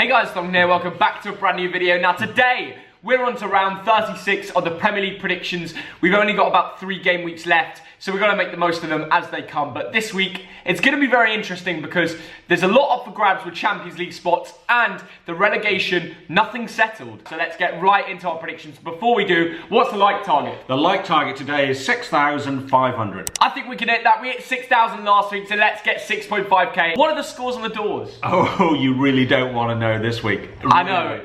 guys, Thogden here, welcome back to a brand new video. Now today, we're on to round 36 of the Premier League predictions. We've only got about 3 game weeks left, so we're going to make the most of them as they come. But this week, it's going to be very interesting because there's a lot up for grabs with Champions League spots and the relegation, nothing settled. So let's get right into our predictions. Before we do, what's the like target? The like target today is 6,500. I think we can hit that. We hit 6,000 last week, so let's get 6.5k. What are the scores on the doors? Oh, you really don't want to know this week. I know.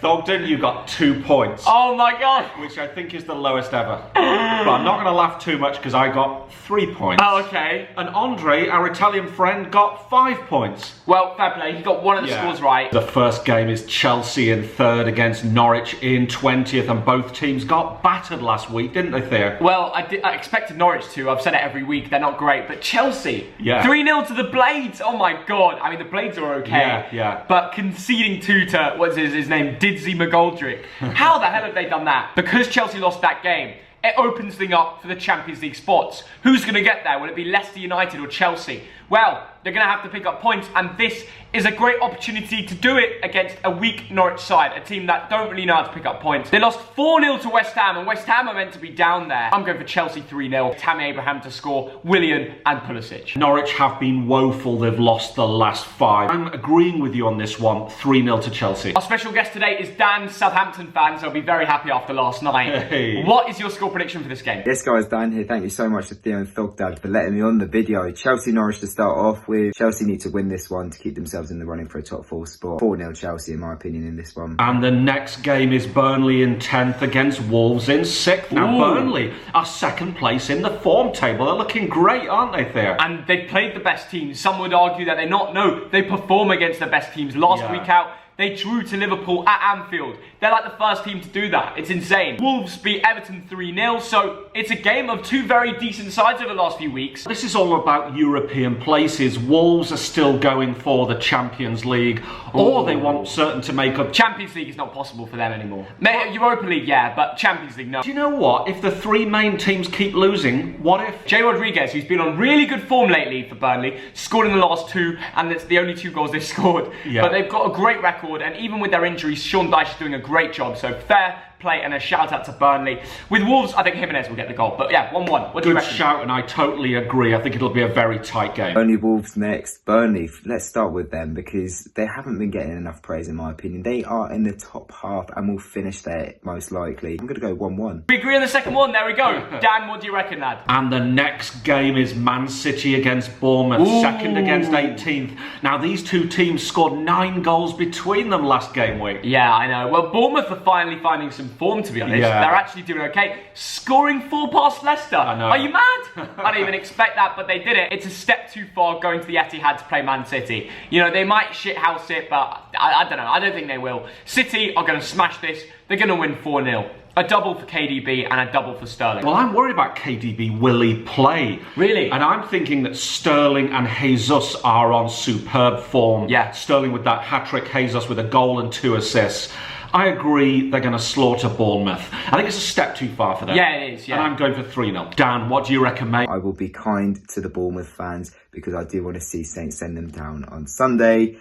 Thogden, you got 2 points. Oh my god. Which I think is the lowest ever. But I'm not going to laugh too much because I got 3 points. Oh, okay. And Andre, our Italian friend, got 5 points. Well, fair play. He got one of the scores right. The first game is Chelsea in 3rd against Norwich in 20th, and both teams got battered last week, didn't they, Theo? Well, I expected Norwich to. I've said it every week. They're not great. But Chelsea, 3-0 to the Blades. Oh my god. I mean, the Blades are okay. Yeah. But conceding 2 to, what's his name? Didsy McGoldrick. How the hell have they done that? Because Chelsea lost that game, it opens things up for the Champions League spots. Who's going to get there? Will it be Leicester United or Chelsea? Well, they're going to have to pick up points, and this is a great opportunity to do it against a weak Norwich side, a team that don't really know how to pick up points. They lost 4-0 to West Ham, and West Ham are meant to be down there. I'm going for Chelsea 3-0, Tammy Abraham to score, Willian and Pulisic. Norwich have been woeful. They've lost the last 5. I'm agreeing with you on this one, 3-0 to Chelsea. Our special guest today is Dan, Southampton fan, so I'll be very happy after last night. Hey. What is your score prediction for this game? Yes guys, Dan here. Thank you so much to Theo and Thogden for letting me on the video. Chelsea Norwich to start off with. Chelsea need to win this one to keep themselves in the running for a top 4 spot. 4-0 Chelsea in my opinion in this one. And the next game is Burnley in 10th against Wolves in 6th. Now Burnley are 2nd place in the form table. They're looking great, aren't they, Theo? And they've played the best teams. Some would argue that they're not. No, they perform against the best teams. Last week out, they drew to Liverpool at Anfield. They're like the first team to do that. It's insane. Wolves beat Everton 3-0, so it's a game of 2 very decent sides over the last few weeks. This is all about European places. Wolves are still going for the Champions League, or they want certain to make up. Champions League is not possible for them anymore. Europa League, yeah, but Champions League, no. Do you know what? If the 3 main teams keep losing, what if? Jay Rodriguez, who's been on really good form lately for Burnley, scored in the last 2, and it's the only 2 goals they've scored. But they've got a great record. And even with their injuries, Sean Dyche is doing a great job. So fair play and a shout out to Burnley. With Wolves, I think Jimenez will get the goal. But yeah, 1-1. What do you reckon? Good shout, and I totally agree. I think it'll be a very tight game. Burnley Wolves next. Burnley, let's start with them because they haven't been getting enough praise in my opinion. They are in the top half and will finish there most likely. I'm going to go 1-1. We agree on the second one. There we go. Dan, what do you reckon, lad? And the next game is Man City against Bournemouth, 2nd against 18th. Now these 2 teams scored 9 goals between them last game week. Yeah, I know. Well, Bournemouth are finally finding some form, to be honest. They're actually doing okay. Scoring 4 past Leicester. I know. Are you mad? I didn't even expect that, but they did it. It's a step too far going to the Etihad to play Man City. You know, they might shithouse it, but I don't know. I don't think they will. City are going to smash this. They're going to win 4-0. A double for KDB and a double for Sterling. Well, I'm worried about KDB. Will he play? Really? And I'm thinking that Sterling and Jesus are on superb form. Yeah. Sterling with that hat-trick, Jesus with a goal and 2 assists. I agree they're going to slaughter Bournemouth. I think it's a step too far for them. Yeah, it is, yeah. And I'm going for 3-0. Dan, what do you reckon, mate? I will be kind to the Bournemouth fans because I do want to see Saints send them down on Sunday.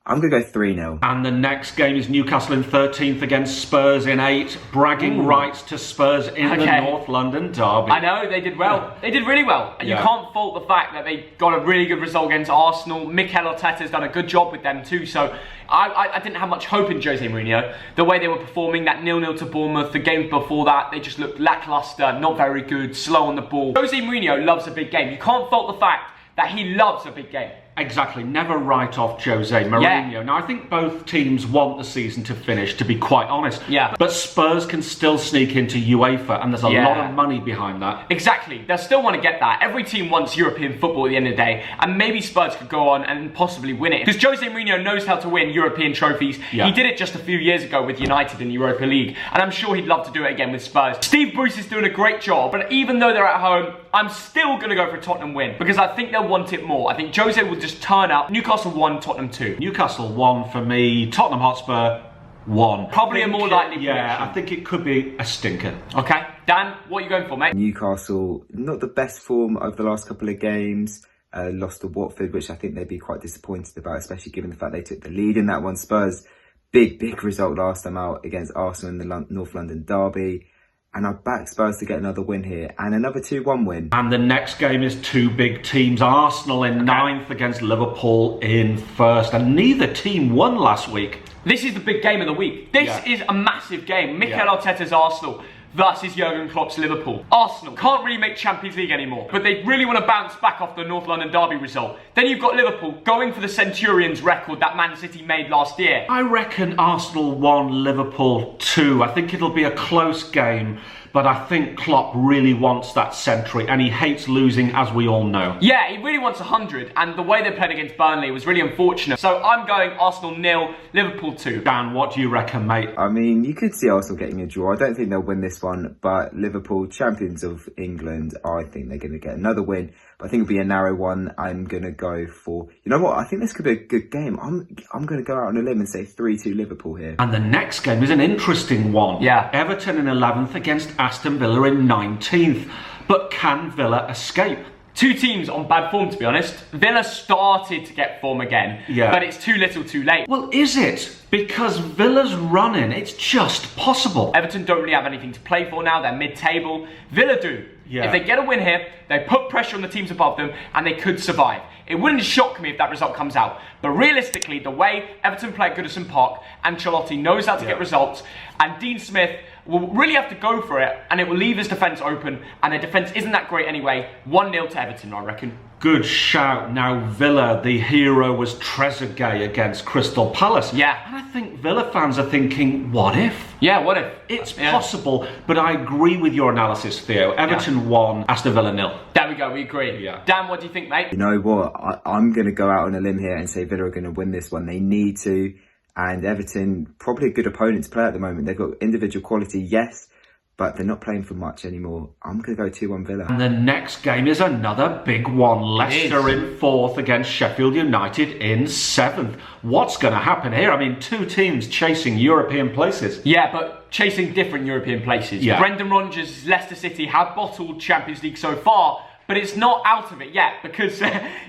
I'm going to go 3-0. And the next game is Newcastle in 13th against Spurs in 8. Bragging rights to Spurs in the North London derby. I know, they did well. They did really well. And you can't fault the fact that they got a really good result against Arsenal. Mikel Arteta's done a good job with them too. So I didn't have much hope in Jose Mourinho. The way they were performing, that 0-0 to Bournemouth, the games before that, they just looked lackluster, not very good, slow on the ball. Jose Mourinho loves a big game. You can't fault the fact that he loves a big game. Exactly, never write off Jose Mourinho. Now, I think both teams want the season to finish, to be quite honest. Yeah. But Spurs can still sneak into UEFA, and there's a lot of money behind that. Exactly, they'll still want to get that. Every team wants European football at the end of the day, and maybe Spurs could go on and possibly win it. Because Jose Mourinho knows how to win European trophies. He did it just a few years ago with United in the Europa League, and I'm sure he'd love to do it again with Spurs. Steve Bruce is doing a great job, but even though they're at home, I'm still going to go for a Tottenham win, because I think they'll want it more. I think Jose will just turn up. Newcastle 1, Tottenham 2. Newcastle 1 for me, Tottenham Hotspur 1. Probably a more likely prediction. Yeah, I think it could be a stinker. Okay, Dan, what are you going for, mate? Newcastle, not the best form over the last couple of games. lost to Watford, which I think they'd be quite disappointed about, especially given the fact they took the lead in that one. Spurs, big result last time out against Arsenal in the North London derby. And I back Spurs to get another win here and another 2-1 win. And the next game is two big teams. Arsenal in 9th against Liverpool in 1st. And neither team won last week. This is the big game of the week. This is a massive game. Mikel Arteta's Arsenal versus Jurgen Klopp's Liverpool. Arsenal can't really make Champions League anymore, but they really want to bounce back off the North London derby result. Then you've got Liverpool going for the Centurions record that Man City made last year. I reckon Arsenal 1, Liverpool 2. I think it'll be a close game, but I think Klopp really wants that century, and he hates losing, as we all know. Yeah, he really wants 100, and the way they played against Burnley was really unfortunate. So I'm going Arsenal 0, Liverpool 2. Dan, what do you reckon, mate? I mean, you could see Arsenal getting a draw. I don't think they'll win this one, but Liverpool, champions of England, I think they're going to get another win. But I think it'll be a narrow one. I'm going to go for... You know what? I think this could be a good game. I'm going to go out on a limb and say 3-2 Liverpool here. And the next game is an interesting one. Yeah. Everton in 11th against Aston Villa in 19th. But can Villa escape? Two teams on bad form, to be honest. Villa started to get form again, but it's too little too late. Well, is it? Because Villa's running, it's just possible. Everton don't really have anything to play for now. They're mid-table. Villa do. Yeah. If they get a win here, they put pressure on the teams above them and they could survive. It wouldn't shock me if that result comes out. But realistically, the way Everton play at Goodison Park, Ancelotti knows how to get results, and Dean Smith will really have to go for it, and it will leave his defence open, and their defence isn't that great anyway. 1-0 to Everton, I reckon. Good shout. Now, Villa, the hero was Trezeguet against Crystal Palace. Yeah. And I think Villa fans are thinking, what if? Yeah, what if? It's possible, but I agree with your analysis, Theo. Everton 1, Aston Villa 0. There we go, we agree. Yeah. Dan, what do you think, mate? You know what? I'm going to go out on a limb here and say Villa are going to win this one. They need to. And Everton, probably a good opponent to play at the moment. They've got individual quality, yes, but they're not playing for much anymore. I'm going to go 2-1 Villa. And the next game is another big one. Leicester in 4th against Sheffield United in 7th. What's going to happen here? I mean, two teams chasing European places. Yeah, but chasing different European places. Yeah. Brendan Rodgers' Leicester City have bottled Champions League so far, but it's not out of it yet because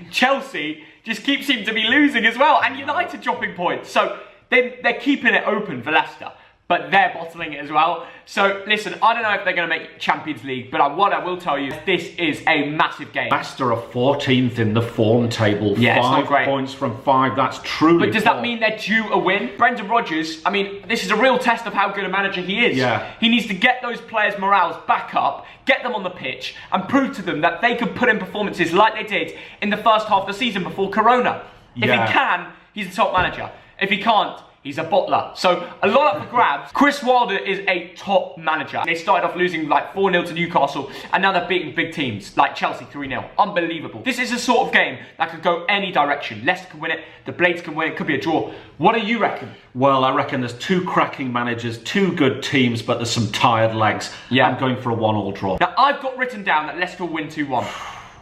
Chelsea just keep seeming to be losing as well, and United dropping points. So they're keeping it open for Leicester, but they're bottling it as well. So listen, I don't know if they're going to make Champions League, but what I will tell you, this is a massive game. Leicester are 14th in the form table. Yeah, it's not 5 great. points from 5. That's truly But does that mean they're due a win? Brendan Rodgers, I mean, this is a real test of how good a manager he is. Yeah. He needs to get those players' morales back up, get them on the pitch, and prove to them that they could put in performances like they did in the first half of the season before Corona. If he can, he's a top manager. If he can't, he's a bottler. So a lot up for grabs. Chris Wilder is a top manager. They started off losing like 4-0 to Newcastle, and now they're beating big teams like Chelsea 3-0. Unbelievable. This is a sort of game that could go any direction. Leicester can win it, the Blades can win it, could be a draw. What do you reckon? Well, I reckon there's two cracking managers, two good teams, but there's some tired legs. Yeah. I'm going for a 1-1 draw. Now, I've got written down that Leicester will win 2-1,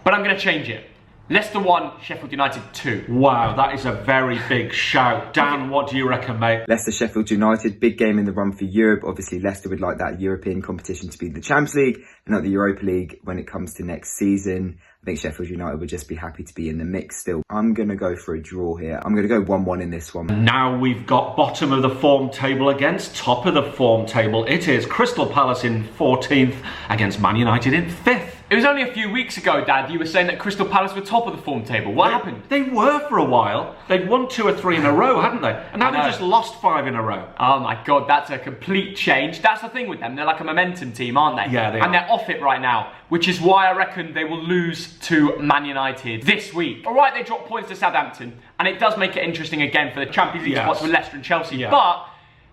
but I'm going to change it. Leicester 1, Sheffield United 2. Wow, that is a very big shout. Dan, what do you reckon, mate? Leicester, Sheffield United, big game in the run for Europe. Obviously, Leicester would like that European competition to be the Champions League and not the Europa League when it comes to next season. I think Sheffield United would just be happy to be in the mix still. I'm going to go for a draw here. I'm going to go 1-1 in this one. Now we've got bottom of the form table against top of the form table. It is Crystal Palace in 14th against Man United in 5th. It was only a few weeks ago, Dad, you were saying that Crystal Palace were top of the form table. What happened? They were for a while. They'd won 2 or 3 in a row, hadn't they? And now they've just lost 5 in a row. Oh my God, that's a complete change. That's the thing with them. They're like a momentum team, aren't they? Yeah, they and are. they're off it right now, which is why I reckon they will lose to Man United this week. All right, they dropped points to Southampton, and it does make it interesting again for the Champions League spots with Leicester and Chelsea. Yeah. But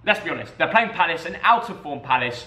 let's be honest, they're playing Palace, an out of form Palace.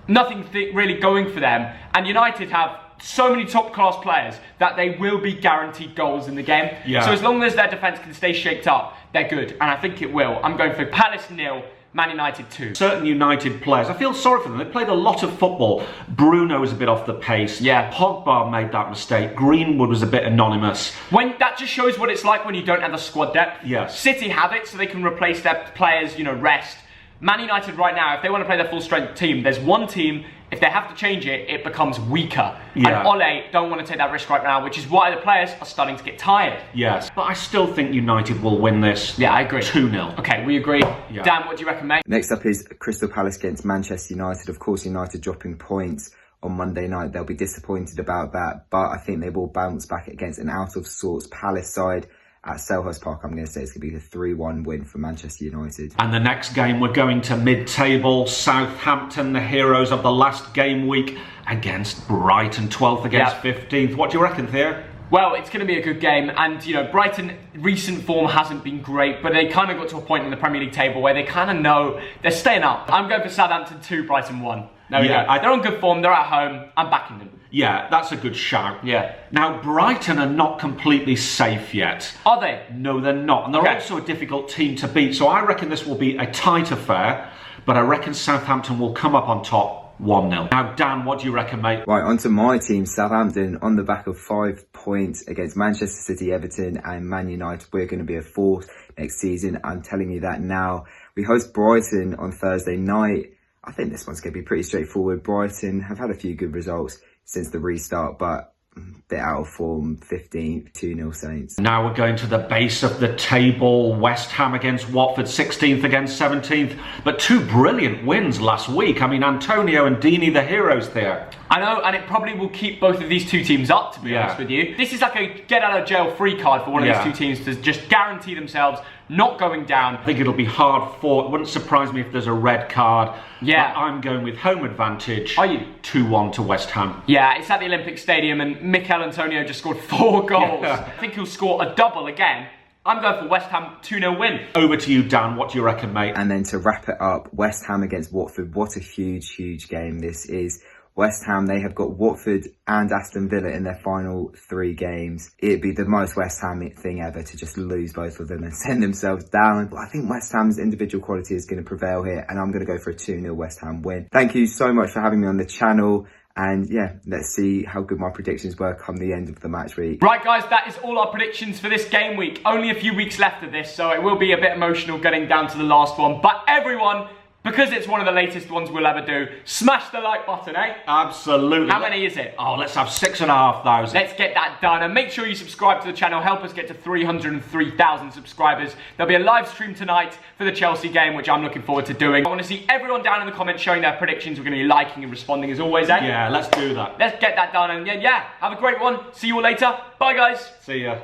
Nothing really going for them, and United have so many top-class players that they will be guaranteed goals in the game. Yeah. So as long as their defence can stay shaped up, they're good, and I think it will. I'm going for Palace 0, Man United 2. Certain United players, I feel sorry for them. They played a lot of football. Bruno was a bit off the pace. Yeah. Pogba made that mistake. Greenwood was a bit anonymous. When that just shows what it's like when you don't have a squad depth. Yes. City have it, so they can replace their players, rest. Man United right now, if they want to play their full strength team, there's one team if they have to change it, it becomes weaker. Yeah. And Ole don't want to take that risk right now, which is why the players are starting to get tired. Yes, but I still think United will win this. Yeah, I agree. 2-0. Okay, we agree. Yeah. Dan, what do you reckon, mate? Next up is Crystal Palace against Manchester United. Of course, United dropping points on Monday night. They'll be disappointed about that, but I think they will bounce back against an out-of-sorts Palace side at Selhurst Park. I'm going to say it's going to be a 3-1 win for Manchester United. And the next game, we're going to mid-table. Southampton, the heroes of the last game week, against Brighton, 12th against 15th. What do you reckon, Theo? Well, it's going to be a good game, and you know, Brighton recent form hasn't been great, but they kind of got to a point in the Premier League table where they kind of know they're staying up. I'm going for Southampton 2, Brighton 1. There we go. They're on good form, they're at home, I'm backing them. Yeah, that's a good shout. Yeah. Now, Brighton are not completely safe yet. Are they? No, they're not. And they're also a difficult team to beat. So I reckon this will be a tight affair, but I reckon Southampton will come up on top 1-0. Now, Dan, what do you reckon, mate? Right, onto my team, Southampton, on the back of 5 points against Manchester City, Everton and Man United. We're going to be a force next season. I'm telling you that now. We host Brighton on Thursday night. I think this one's going to be pretty straightforward. Brighton have had a few good results since the restart, but a bit out of form. 15th, 2-0 Saints. Now we're going to the base of the table. West Ham against Watford, 16th against 17th. But 2 brilliant wins last week. I mean, Antonio and Deeney, the heroes there. I know, and it probably will keep both of these two teams up, to be honest with you. This is like a get-out-of-jail-free card for one of these two teams to just guarantee themselves not going down. I think it'll be hard fought. It wouldn't surprise me if there's a red card. Yeah. But I'm going with home advantage. Are you? 2-1 to West Ham. Yeah, it's at the Olympic Stadium and Mikel Antonio just scored 4 goals. Yeah. I think he'll score a double again. I'm going for West Ham 2-0 win. Over to you, Dan. What do you reckon, mate? And then to wrap it up, West Ham against Watford. What a huge, huge game this is. West Ham, they have got Watford and Aston Villa in their final 3 games. It'd be the most West Ham thing ever to just lose both of them and send themselves down. But I think West Ham's individual quality is going to prevail here, and I'm going to go for a 2-0 West Ham win. Thank you so much for having me on the channel. And yeah, let's see how good my predictions were come the end of the match week. Right guys, that is all our predictions for this game week. Only a few weeks left of this, so it will be a bit emotional getting down to the last one. But everyone, because it's one of the latest ones we'll ever do, smash the like button, eh? Absolutely. How many is it? Oh, let's have 6,500. Let's get that done, and make sure you subscribe to the channel. Help us get to 303,000 subscribers. There'll be a live stream tonight for the Chelsea game, which I'm looking forward to doing. I want to see everyone down in the comments showing their predictions. We're going to be liking and responding as always, eh? Yeah, let's do that. Let's get that done, and yeah, have a great one. See you all later. Bye, guys. See ya.